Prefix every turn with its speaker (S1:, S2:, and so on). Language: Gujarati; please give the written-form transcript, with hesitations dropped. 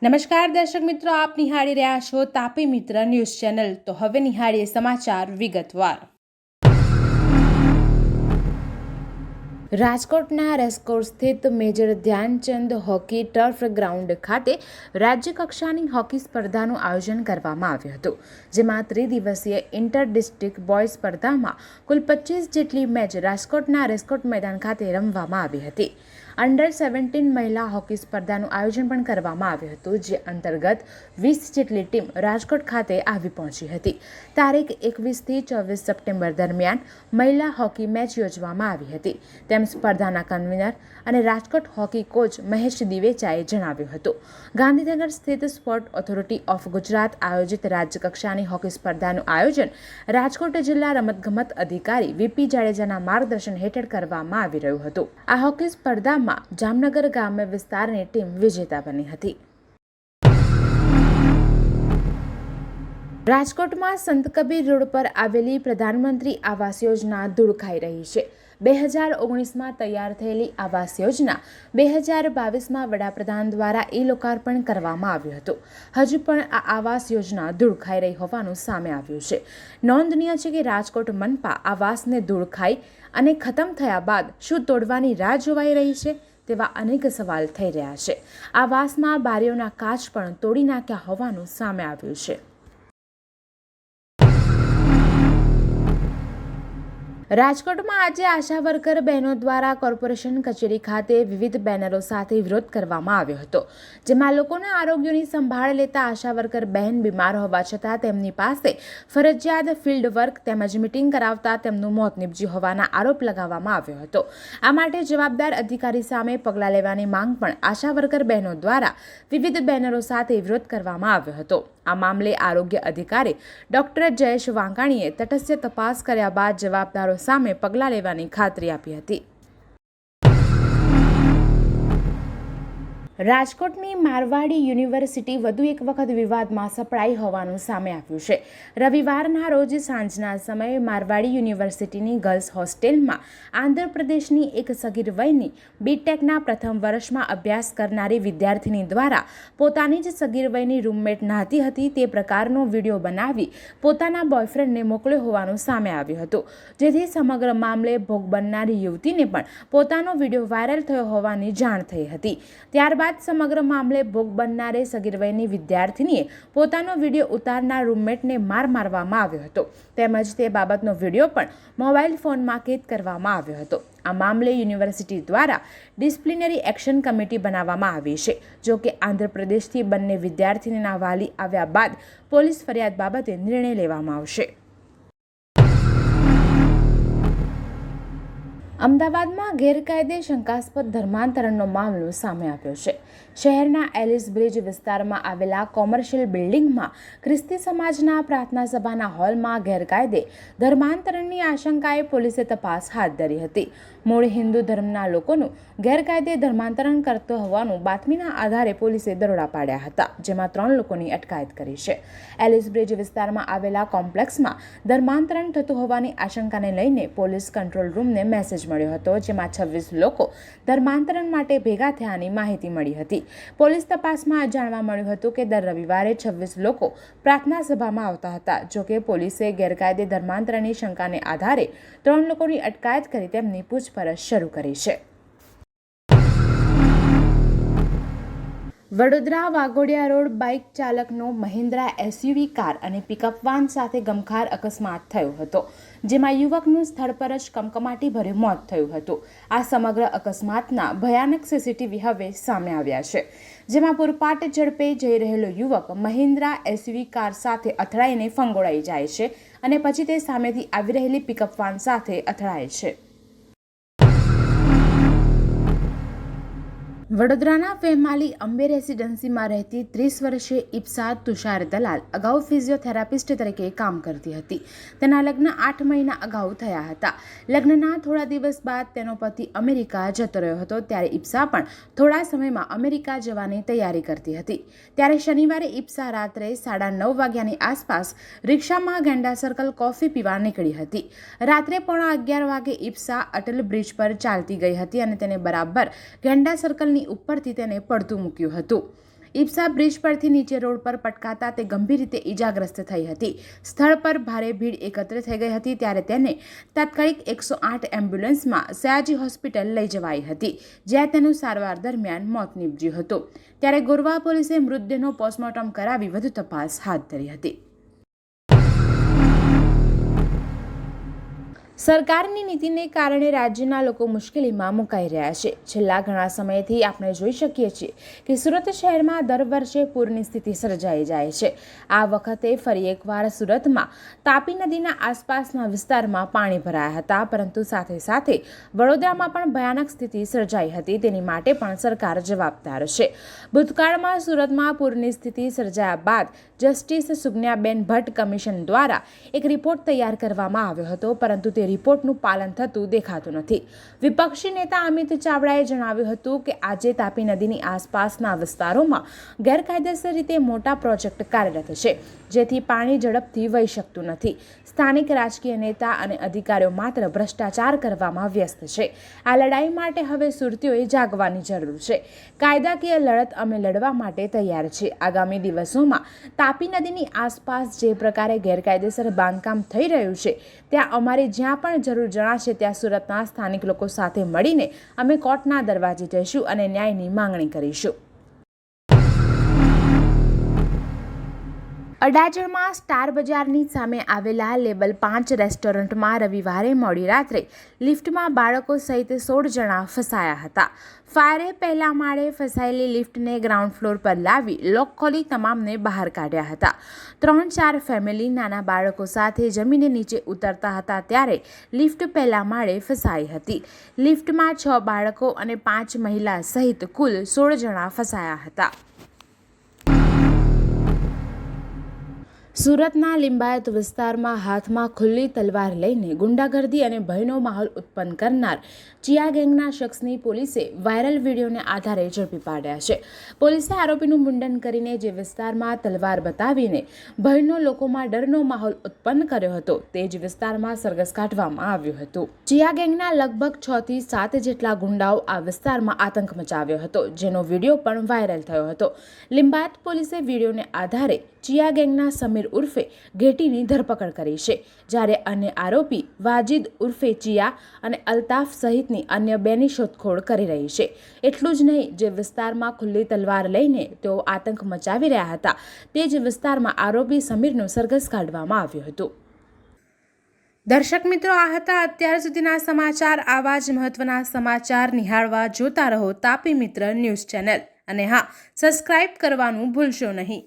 S1: નમસ્કાર દર્શક મિત્રો, આપ નિહાળી રહ્યા છો તાપી મિત્ર ન્યૂઝ ચેનલ। તો હવે નિહાળીએ સમાચાર વિગતવાર। રાજકોટના રેસકોર્સ સ્થિત Major Dhyan Chand hockey turf ground ખાતે રાજ્ય કક્ષાની હોકી સ્પર્ધાનું આયોજન કરવામાં આવ્યું હતું, જેમાં ત્રિદિવસીય ઇન્ટર ડિસ્ટ્રિક્ટ બોયઝ સ્પર્ધામાં કુલ 25 જેટલી મેચ રાજકોટના રેસકોર્સ મેદાન ખાતે રમવામાં આવી હતી। અંડર 17 મહિલા હોકી સ્પર્ધાનું આયોજન પણ કરવામાં આવ્યું હતું, જે અંતર્ગત 20 જેટલી ટીમ રાજકોટ ખાતે આવી પહોંચી હતી। તારીખ 21થી 24 સપ્ટેમ્બર દરમિયાન મહિલા હોકી મેચ યોજવામાં આવી હતી, તેમ સ્પર્ધાના કન્વીનર અને રાજકોટ હોકી કોચ મહેશ દિવેચાએ જણાવ્યું હતું। ગાંધીનગર સ્થિત સ્પોર્ટ ઓથોરિટી ઓફ ગુજરાત આયોજિત રાજ્યકક્ષાની હોકી સ્પર્ધાનું આયોજન રાજકોટ જિલ્લા રમતગમત અધિકારી વીપી જાડેજાના માર્ગદર્શન હેઠળ કરવામાં આવી રહ્યું હતું। આ હોકી સ્પર્ધામાં જામનગર ગ્રામ્ય વિસ્તારની ટીમ વિજેતા બની હતી। રાજકોટમાં સંત કબીર રોડ પર આવેલી પ્રધાનમંત્રી આવાસ યોજના ધૂળ ખાઈ રહી છે। 2019માં તૈયાર થયેલી આવાસ યોજના 2022માં વડાપ્રધાન દ્વારા લોકાર્પણ કરવામાં આવ્યું હતું। હજુ પણ આ આવાસ યોજના ધૂળ ખાઈ રહી હોવાનું સામે આવ્યું છે। નોંધનીય છે કે રાજકોટ મનપા આવાસને ધૂળ ખાઈ અને ખતમ થયા બાદ શું તોડવાની રાહ જોવાઈ રહી છે તેવા અનેક સવાલ થઈ રહ્યા છે। આવાસમાં બારીઓના કાચ પણ તોડી નાખ્યા હોવાનું સામે આવ્યું છે। રાજકોટમાં આજે આશા વર્કર બહેનો દ્વારા કોર્પોરેશન કચેરી ખાતે વિવિધ બેનરો સાથે વિરોધ કરવામાં આવ્યો હતો, જેમાં લોકોના આરોગ્યની સંભાળ લેતા આશા વર્કર બહેન બીમાર હોવા છતાં તેમની પાસે ફરજિયાત ફિલ્ડ વર્ક તેમજ મીટિંગ કરાવતા તેમનું મોત નીપજ્યું હોવાના આરોપ લગાવવામાં આવ્યો હતો। આ માટે જવાબદાર અધિકારી સામે પગલાં લેવાની માંગ પણ આશા વર્કર બહેનો દ્વારા વિવિધ બેનરો સાથે વિરોધ કરવામાં આવ્યો હતો। આ મામલે આરોગ્ય અધિકારી ડોક્ટર જયેશ વાંકાણીએ તટસ્થ તપાસ કર્યા બાદ જવાબદારો સામે પગલાં લેવાની ખાતરી આપી હતી। રાજકોટની મારવાડી યુનિવર્સિટી વધુ એક વખત વિવાદમાં સપડાઈ હોવાનું સામે આવ્યું છે। રવિવારના રોજ સાંજના સમયે મારવાડી યુનિવર્સિટીની ગર્લ્સ હોસ્ટેલમાં આંધ્રપ્રદેશની એક સગીર વયની બીટેકના પ્રથમ વર્ષમાં અભ્યાસ કરનારી વિદ્યાર્થીની દ્વારા પોતાની જ સગીર વયની રૂમમેટ નહાતી હતી તે પ્રકારનો વિડીયો બનાવી પોતાના બોયફ્રેન્ડને મોકલ્યો હોવાનું સામે આવ્યું હતું, જેથી સમગ્ર મામલે ભોગ બનનારી યુવતીને પણ પોતાનો વિડીયો વાયરલ થયો હોવાની જાણ થઈ હતી। ત્યારબાદ સમગ્ર મામલે ભોગ બનનારે સગીર વયની વિદ્યાર્થીનીએ પોતાનો વિડીયો ઉતારનાર રૂમમેટને મારવામાં આવ્યો હતો, તેમજ તે બાબતનો વિડીયો પણ મોબાઈલ ફોનમાં કેદ કરવામાં આવ્યો હતો। આ મામલે યુનિવર્સિટી દ્વારા ડિસિપ્લિનરી એક્શન કમિટી બનાવવામાં આવી છે। જો કે આંધ્રપ્રદેશથી બંને વિદ્યાર્થીનીના વાલી આવ્યા બાદ પોલીસ ફરિયાદ બાબતે નિર્ણય લેવામાં આવશે। અમદાવાદમાં ગેરકાયદે શંકાસ્પદ ધર્માંતરણનો મામલો સામે આવ્યો છે। શહેરના એલિસ બ્રિજ વિસ્તારમાં આવેલા કોમર્શિયલ બિલ્ડિંગમાં ખ્રિસ્તી સમાજના પ્રાર્થના સભાના હોલમાં ગેરકાયદે ધર્માંતરણની આશંકાએ પોલીસે તપાસ હાથ ધરી હતી। મૂળ હિન્દુ ધર્મના લોકોનું ગેરકાયદે ધર્માંતરણ કરતો હોવાનું બાતમીના આધારે પોલીસે દરોડા પાડ્યા હતા, જેમાં 3 લોકોની અટકાયત કરી છે। એલિસ બ્રિજ વિસ્તારમાં આવેલા કોમ્પ્લેક્સમાં ધર્માંતરણ થતું હોવાની આશંકાને લઈને પોલીસ કંટ્રોલ રૂમને મેસેજ મળ્યો હતો, જેમાં 26 લોકો ધર્માંતરણ માટે ભેગા થયાની માહિતી મળી હતી। પોલીસ તપાસમાં જાણવા મળ્યું હતું કે દર રવિવારે 26 લોકો પ્રાર્થના સભામાં આવતા હતા। જોકે પોલીસે ગેરકાયદે ધર્માંતરણની શંકાને આધારે 3 લોકોની અટકાયત કરી તેમની પૂછપરછ શરૂ કરી છે। વડોદરા વાઘોડિયા રોડ બાઇક ચાલકનો મહિન્દ્રા એસયુવી કાર અને પિકઅપ વાન સાથે ગમખાર અકસ્માત થયો હતો, જેમાં યુવકનું સ્થળ પર જ કમકમાટીભર્યું મોત થયું હતું। આ સમગ્ર અકસ્માતના ભયાનક સીસીટીવી હવે સામે આવ્યા છે, જેમાં પૂરપાટ ઝડપે જઈ રહેલો યુવક મહિન્દ્રા એસયુવી કાર સાથે અથડાઈને ફંગોળાઈ જાય છે અને પછી તે સામેથી આવી રહેલી પિકઅપ વાન સાથે અથડાય છે। વડોદરાના ફેમાલી અંબે રેસિડેન્સીમાં રહેતી 30 વર્ષીય ઇપ્સા તુષાર દલાલ અગાઉ ફિઝિયોથેરાપિસ્ટ તરીકે કામ કરતી હતી। તેના લગ્ન 8 મહિના અગાઉ થયા હતા। લગ્નના થોડા દિવસ બાદ તેનો પતિ અમેરિકા જતો રહ્યો હતો, ત્યારે ઇપ્સા પણ થોડા સમયમાં અમેરિકા જવાની તૈયારી કરતી હતી। ત્યારે શનિવારે ઇપ્સા રાત્રે 9:30 વાગ્યાની આસપાસ રિક્ષામાં ગેંડા સર્કલ કોફી પીવા નીકળી હતી। રાત્રે 11:15 વાગે ઇપ્સા અટલ બ્રિજ પર ચાલતી ગઈ હતી અને તેને બરાબર ગેંડા સર્કલની ઉપરથી તેને પડતું મૂક્યું હતું। ઈપ્સા બ્રિજ પરથી નીચે રોડ પર પટકાતા તે ગંભીર રીતે ઈજાગ્રસ્ત થઈ હતી. સ્થળ પર ભારે ભીડ એકત્ર થઈ ગઈ હતી ત્યારે તેને તાત્કાલિક 108 એમ્બ્યુલન્સમાં સયાજી હોસ્પિટલ લઈ જવાઈ હતી, જ્યાં તેનું સારવાર દરમિયાન મોત નીપજ્યું હતું. ત્યારે ગોરવા પોલીસે મૃતદેહનો પોસ્ટમોર્ટમ કરાવી વધુ તપાસ હાથ ધરી હતી. સરકારની નીતિને કારણે રાજ્યના લોકો મુશ્કેલીમાં મુકાઈ રહ્યા છે. છેલ્લા ઘણા સમયથી આપણે જોઈ શકીએ છીએ કે સુરત શહેરમાં દર વર્ષે પૂરની સ્થિતિ સર્જાઈ જાય છે. આ વખતે ફરી એકવાર સુરતમાં તાપી નદીના આસપાસના વિસ્તારમાં પાણી ભરાયા હતા, પરંતુ સાથે સાથે વડોદરામાં પણ ભયાનક સ્થિતિ સર્જાઈ હતી. તેની માટે પણ સરકાર જવાબદાર છે. ભૂતકાળમાં સુરતમાં પૂરની સ્થિતિ સર્જાયા બાદ જસ્ટિસ સુગન્યાબેન ભટ્ટ કમિશન દ્વારા એક રિપોર્ટ તૈયાર કરવામાં આવ્યો હતો, પરંતુ તે રિપોર્ટનું પાલન થતું દેખાતું નથી. વિપક્ષી નેતા અમિત ચાવડાએ જણાવ્યું હતું કે આજે તાપી નદીની આસપાસના વિસ્તારોમાં ગેરકાયદેસર રીતે મોટા પ્રોજેક્ટ કાર્યરત છે, જેથી પાણી ઝડપથી વહી શકતું નથી. સ્થાનિક રાજકીય નેતા અને અધિકારીઓ માત્ર ભ્રષ્ટાચાર કરવામાં વ્યસ્ત છે. આ લડાઈ માટે હવે સુરતીઓએ જાગવાની જરૂર છે. કાયદાકીય લડત અમે લડવા માટે તૈયાર છીએ. આગામી દિવસોમાં તાપી નદીની આસપાસ જે પ્રકારે ગેરકાયદેસર બાંધકામ થઈ રહ્યું છે, ત્યાં અમારે જ્યાં પણ જરૂર જણાશે ત્યાં સુરતના સ્થાનિક લોકો સાથે મળીને અમે કોર્ટના દરવાજે જઈશું અને ન્યાયની માંગણી કરીશું. અડાજણમાં સ્ટાર બજારની સામે આવેલા લેવલ 5 રેસ્ટોરન્ટમાં રવિવારે મોડી રાત્રે લિફ્ટમાં બાળકો સહિત 16 જણા ફસાયા હતા. ફાયરે પહેલા માળે ફસાયેલી લિફ્ટને ગ્રાઉન્ડ ફ્લોર પર લાવી લોક ખોલી તમામને બહાર કાઢ્યા હતા. 3-4 ફેમિલી નાના બાળકો સાથે જમીને નીચે ઉતરતા હતા ત્યારે લિફ્ટ પહેલા માળે ફસાઈ હતી. લિફ્ટમાં 6 બાળકો અને 5 મહિલા સહિત કુલ 16 જણા ફસાયા હતા. સુરતના લિંબાયત વિસ્તારમાં હાથમાં ખુલ્લી તલવાર લઈને ગુંડાગર્દી અને ભયનો માહોલ ઉત્પન્ન કરનાર ચિયા ગેંગના શખ્સની પોલીસે વાયરલ વિડીયોને આધારે ઝડપી પાડ્યા છે. પોલીસે આરોપીનું મુંડન કરીને જે વિસ્તારમાં તલવાર બતાવીને ભયનો લોકોમાં ડરનો માહોલ ઉત્પન્ન કર્યો હતો તે જ વિસ્તારમાં સરઘસ કાઢવામાં આવ્યું હતું. ચિયા ગેંગના લગભગ 6 થી 7 જેટલા ગુંડાઓ આ વિસ્તારમાં આતંક મચાવ્યો હતો, જેનો વિડીયો પણ વાયરલ થયો હતો. લિંબાયત પોલીસે વિડીયોને આધારે ચિયા ગેંગના સમીર ઉર્ફે ઘેટીની ધરપકડ કરી છે, જ્યારે અન્ય આરોપી વાજીદ ઉર્ફે ચિયા અને અલ્તાફ સહિતની અન્ય 2ની શોધખોળ કરી રહી છે. એટલું જ નહીં, જે વિસ્તારમાં ખુલ્લી તલવાર લઈને તેઓ આતંક મચાવી રહ્યા હતા તે જ વિસ્તારમાં આરોપી સમીરનું સરઘસ કાઢવામાં આવ્યું હતું. દર્શક મિત્રો, આ હતા અત્યાર સુધીના સમાચાર. આવા જ મહત્વના સમાચાર નિહાળવા જોતા રહો તાપી મિત્ર ન્યૂઝ ચેનલ, અને હા, સબસ્ક્રાઇબ કરવાનું ભૂલશો નહીં.